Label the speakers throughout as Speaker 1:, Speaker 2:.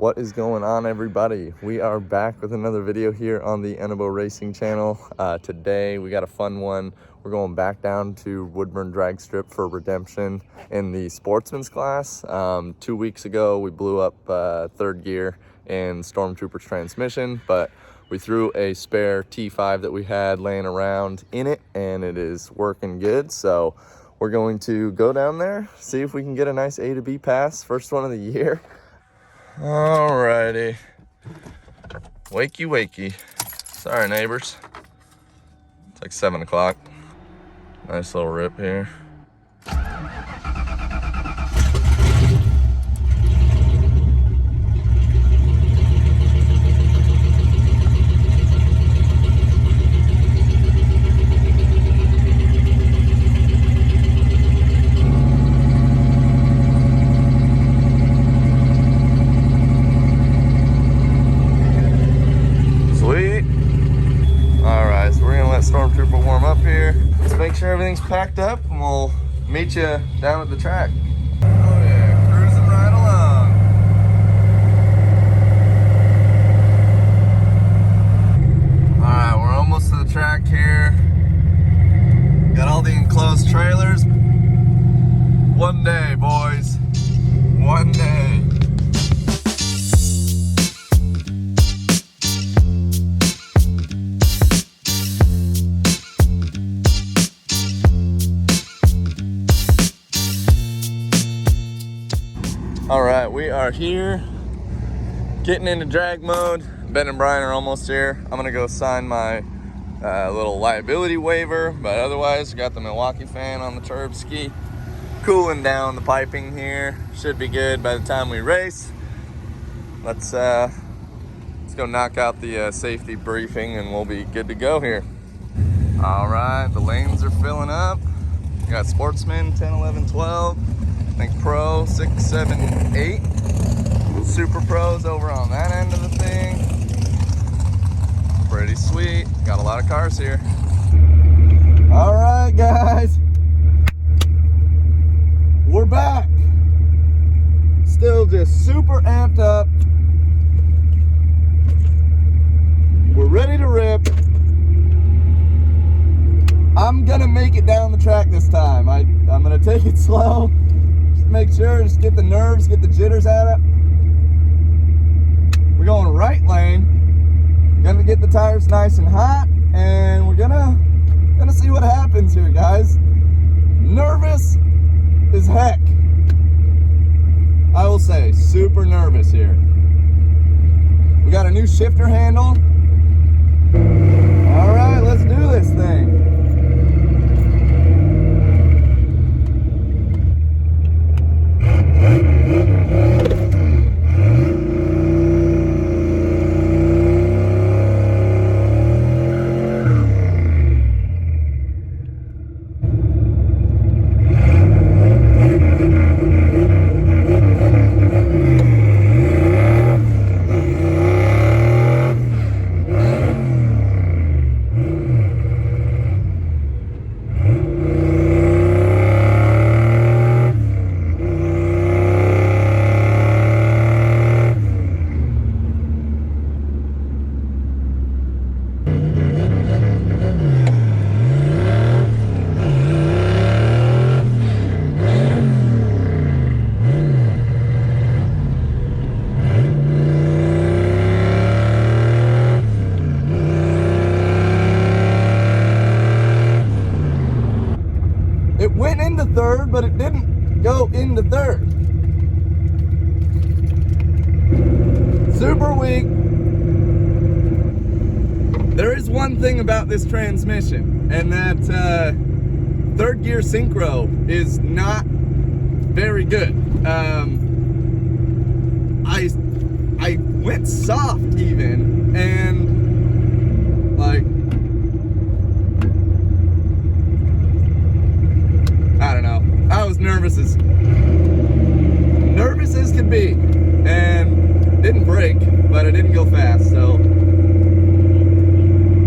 Speaker 1: What is going on, everybody? We are back with another video here on the Enebo Racing channel. Today we got a fun one. We're going back down to Woodburn drag strip for redemption in the sportsman's class. 2 weeks ago we blew up third gear in Stormtrooper's transmission, but we threw a spare T5 that we had laying around in it, and it is working good. So we're going to go down there, see if we can get a nice A to B pass, first one of the year. Alrighty, wakey wakey. Sorry neighbors, it's like 7 o'clock. Nice little rip here. Stormtrooper warm up here. Let's make sure everything's packed up and we'll meet you down at the track. Oh yeah, cruising right along. Alright, we're almost to the track here. Got all the enclosed trailers. One day, boys. One day. All right, we are here, getting into drag mode. Ben and Brian are almost here. I'm gonna go sign my little liability waiver, but otherwise, got the Milwaukee fan on the turb ski, cooling down the piping here. Should be good by the time we race. Let's go knock out the safety briefing and we'll be good to go here. All right, the lanes are filling up. We got Sportsman 10, 11, 12. I think Pro 6, 7, 8. Super Pros over on that end of the thing. Pretty sweet. Got a lot of cars here. All right, guys. We're back. Still just super amped up. We're ready to rip. I'm gonna make it down the track this time. I'm gonna take it slow. Make sure, just get the nerves, get the jitters out of it. We're going right lane. Gonna get the tires nice and hot, and we're gonna see what happens here, guys. Nervous as heck. I will say, super nervous here. We got a new shifter handle. All right, let's do this thing. Third, but it didn't go into third. Super weak. There is one thing about this transmission, and that third gear synchro is not very good. I went soft even, and like, I don't know. I was nervous as could be, and didn't brake, but I didn't go fast. So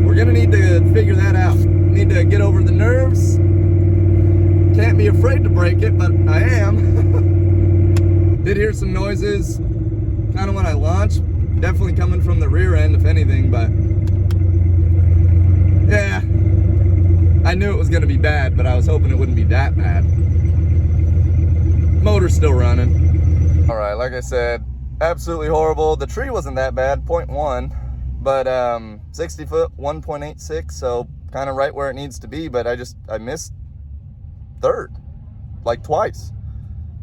Speaker 1: we're gonna need to figure that out. Need to get over the nerves. Can't be afraid to brake it, but I am. Did hear some noises. Kind kind of when I launched. Definitely coming from the rear end, if anything, but yeah, I knew it was going to be bad, but I was hoping it wouldn't be that bad. Motor's still running. All right, like I said, absolutely horrible. The tree wasn't that bad, 0.1, but 60 foot, 1.86, so kind of right where it needs to be, but I missed third, like twice.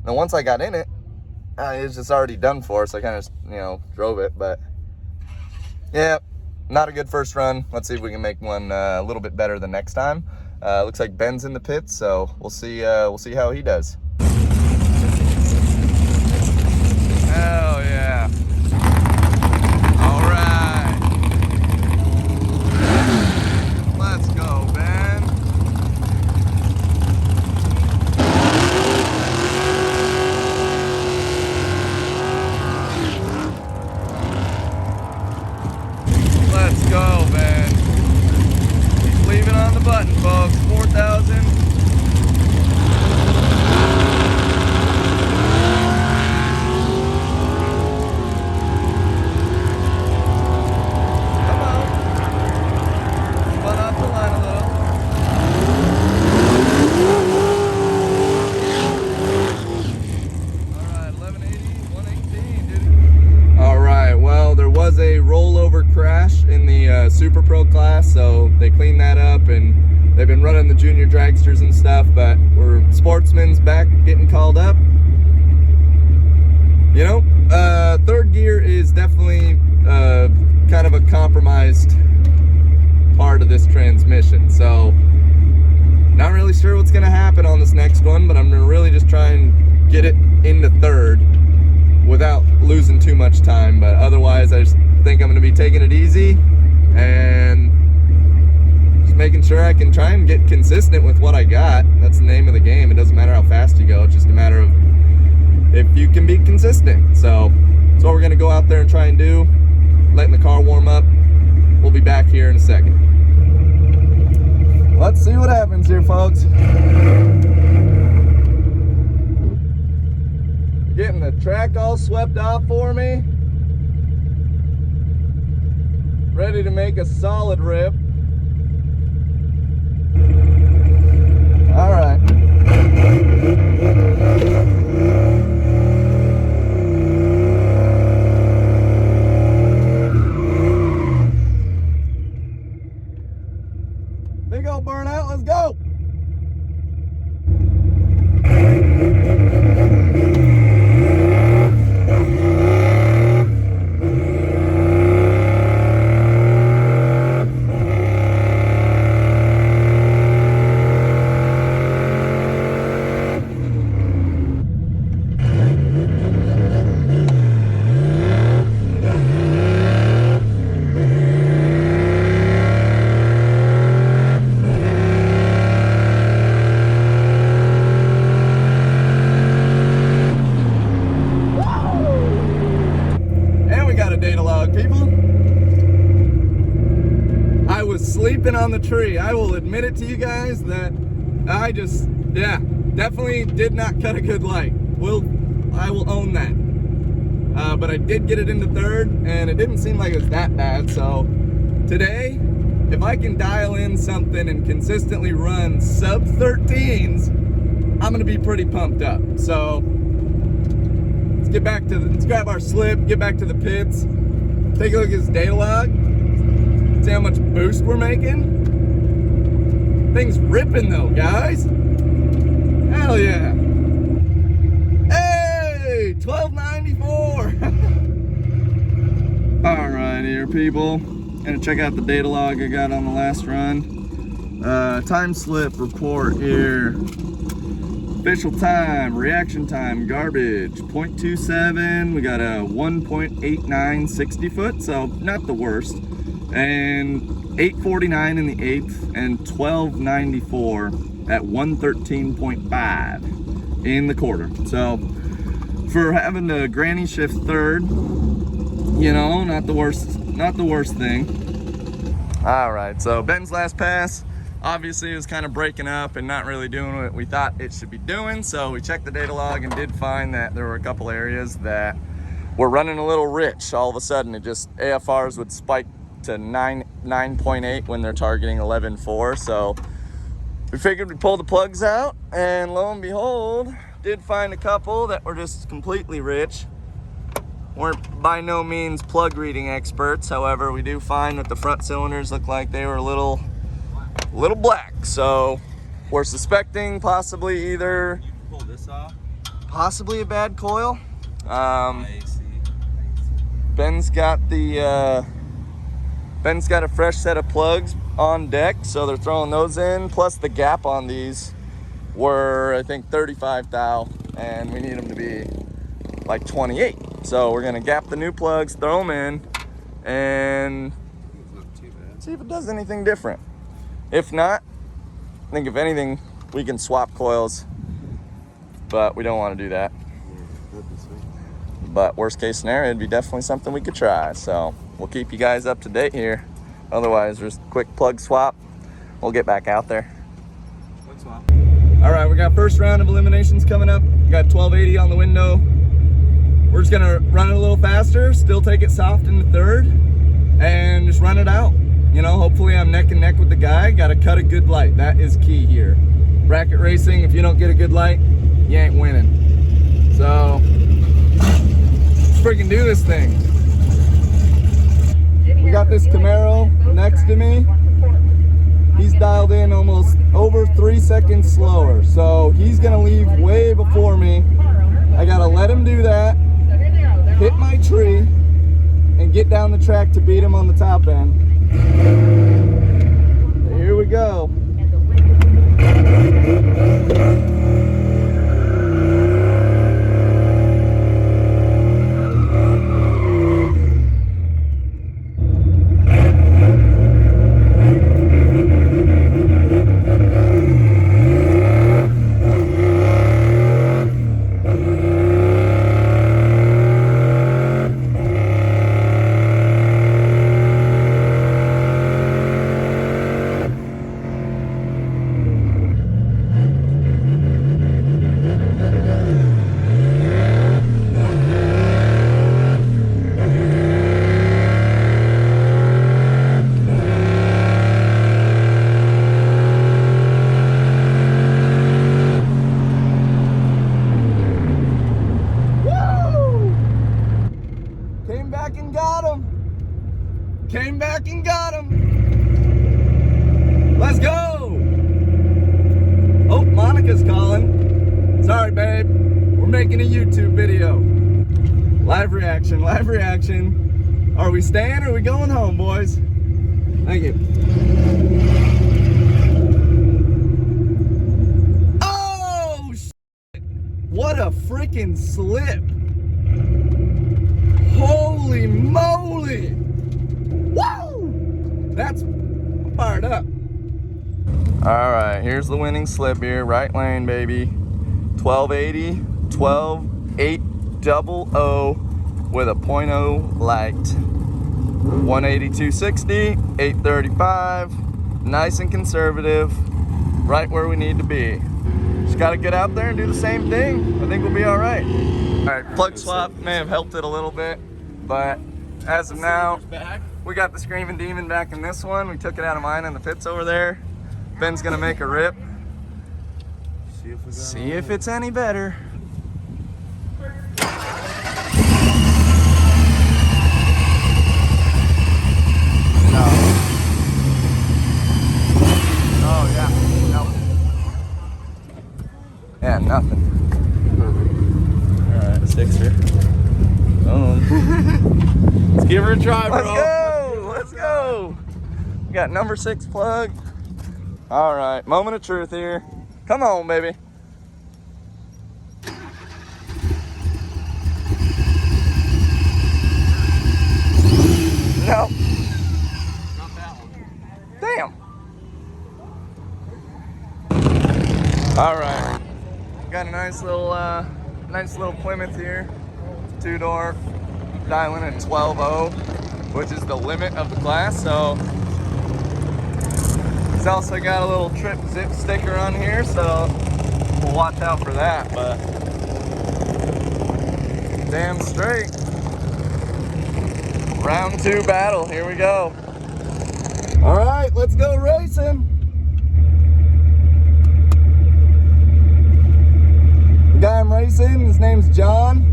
Speaker 1: And once I got in it, it's just already done for, so I kind of, you know, drove it, but yeah, not a good first run. Let's see if we can make one a little bit better the next time. Looks like Ben's in the pits, so we'll see how he does. Hell yeah. All right. Let's go, Ben. Let's go, Ben. He's leaving on the button, folks. 4,000. A rollover crash in the Super Pro class, so they cleaned that up and they've been running the junior dragsters and stuff, but we're sportsmen's back getting called up. You know, third gear is definitely kind of a compromised part of this transmission, so not really sure what's gonna happen on this next one, but I'm gonna really just try and get it into third without losing too much time. But otherwise, I just think I'm going to be taking it easy and just making sure I can try and get consistent with what I got. That's the name of the game. It doesn't matter how fast you go. It's just a matter of if you can be consistent. So that's what we're going to go out there and try and do, letting the car warm up. We'll be back here in a second. Let's see what happens here, folks. Getting the track all swept off for me. Ready to make a solid rip. All right. Big old burnout, let's go. Sleeping on the tree. I will admit it to you guys that I just, yeah, definitely did not cut a good light. I will own that. But I did get it into third, and it didn't seem like it was that bad. So today, if I can dial in something and consistently run sub 13s, I'm gonna be pretty pumped up. So let's grab our slip, get back to the pits, take a look at this data log. See how much boost we're making. Thing's ripping though, guys. Hell yeah. Hey, 1294. All right here, people. Gonna check out the data log I got on the last run. Time slip report here. Official time, reaction time, garbage, 0.27. We got a 1.89 60 foot, so not the worst. And 849 in the 8th and 1294 at 113.5 in the quarter. So for having the granny shift third, you know, not the worst thing. All right, so Ben's last pass obviously it was kind of breaking up and not really doing what we thought it should be doing. So we checked the data log and did find that there were a couple areas that we're running a little rich. All of a sudden, it just, AFRs would spike to 9.8 when they're targeting 11.4. So we figured we'd pull the plugs out, and lo and behold, did find a couple that were just completely rich. Weren't by no means plug reading experts. However, we do find that the front cylinders look like they were a little black. So we're suspecting possibly either,
Speaker 2: You can pull this off.
Speaker 1: possibly a bad coil. Ben's got a fresh set of plugs on deck, so they're throwing those in. Plus the gap on these were, I think, 35 thou, and we need them to be like 28. So we're gonna gap the new plugs, throw them in, and see if it does anything different. If not, I think if anything, we can swap coils, but we don't want to do that. But worst case scenario, it'd be definitely something we could try. So we'll keep you guys up to date here. Otherwise, just quick plug swap. We'll get back out there.
Speaker 2: Plug swap.
Speaker 1: All right, we got first round of eliminations coming up. We got 1280 on the window. We're just gonna run it a little faster, still take it soft in the third, and just run it out. You know, hopefully I'm neck and neck with the guy. Gotta cut a good light, that is key here. Bracket racing, if you don't get a good light, you ain't winning. So, let's freaking do this thing. We got this Camaro next to me. He's dialed in almost over 3 seconds slower. So he's gonna leave way before me. I gotta let him do that, hit my tree, and get down the track to beat him on the top end. Here we go. Came back and got him. Let's go. Oh, Monica's calling. Sorry, babe. We're making a YouTube video. Live reaction, live reaction. Are we staying or are we going home, boys? Thank you. Oh, shit. What a freaking slip. Holy moly. Woo! That's fired up. All right, here's the winning slip here. Right lane, baby. 1280, 12.800 with a .0 light. 182.60, 835. Nice and conservative. Right where we need to be. Just gotta get out there and do the same thing. I think we'll be all right. All right, plug swap may have helped it a little bit, but as of now, we got the Screaming Demon back in this one. We took it out of mine in the pits over there. Ben's gonna make a rip. See if it's any better. No. Oh yeah, no. Yeah, nothing. All right, a sixer.
Speaker 2: Let's give her a try, bro.
Speaker 1: Let's go, let's go. We got number 6 plug. All right, moment of truth here. Come on, baby. Nope.
Speaker 2: Not that one.
Speaker 1: Damn. All right. Got a nice little Plymouth here. 2-door. Dialing at 12.0, which is the limit of the class. So it's also got a little trip zip sticker on here, so we'll watch out for that. But damn straight, Round 2 battle, here we go.
Speaker 3: All right, let's go racing. The guy I'm racing, his name's John.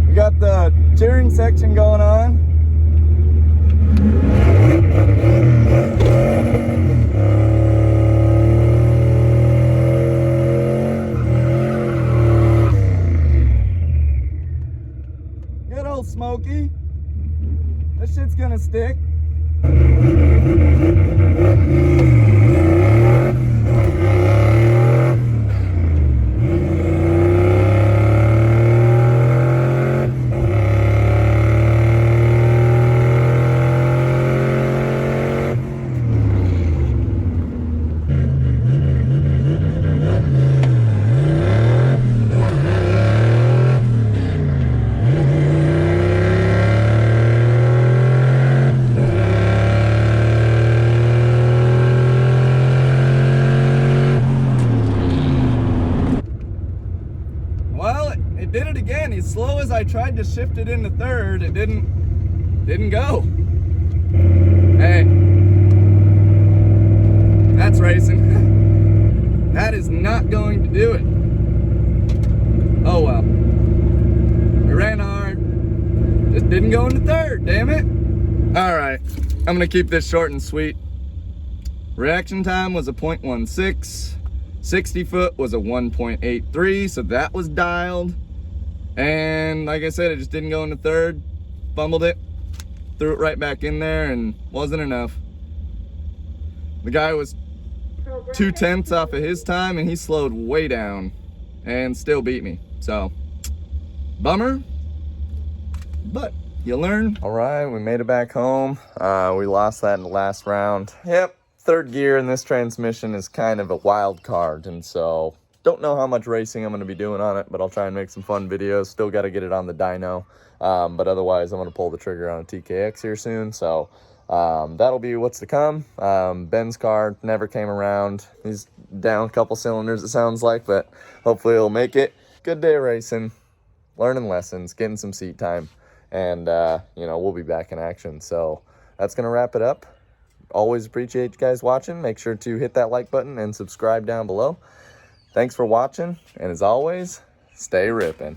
Speaker 3: We got the cheering section going on. Good old Smokey. That shit's gonna stick. Did it again. As slow as I tried to shift it into third, it didn't go. Hey, that's racing. That is not going to do it. Oh well. We ran hard. Just didn't go into third, damn it. All right, I'm gonna keep this short and sweet. Reaction time was a 0.16. 60 foot was a 1.83, so that was dialed. And like I said, it just didn't go into third. Fumbled it, threw it right back in there, and wasn't enough. The guy was 2/10 off of his time, and he slowed way down and still beat me. So, bummer, but you learn.
Speaker 1: All right, we made it back home. We lost that in the last round. Yep, third gear in this transmission is kind of a wild card, and so don't know how much racing I'm going to be doing on it, but I'll try and make some fun videos. Still got to get it on the dyno, but otherwise I'm going to pull the trigger on a TKX here soon, so that'll be what's to come. Ben's car never came around. He's down a couple cylinders, it sounds like, but hopefully he'll make it. Good day of racing, learning lessons, getting some seat time, and you know, we'll be back in action. So that's going to wrap it up. Always appreciate you guys watching. Make sure to hit that like button and subscribe down below. Thanks for watching, and as always, stay rippin'.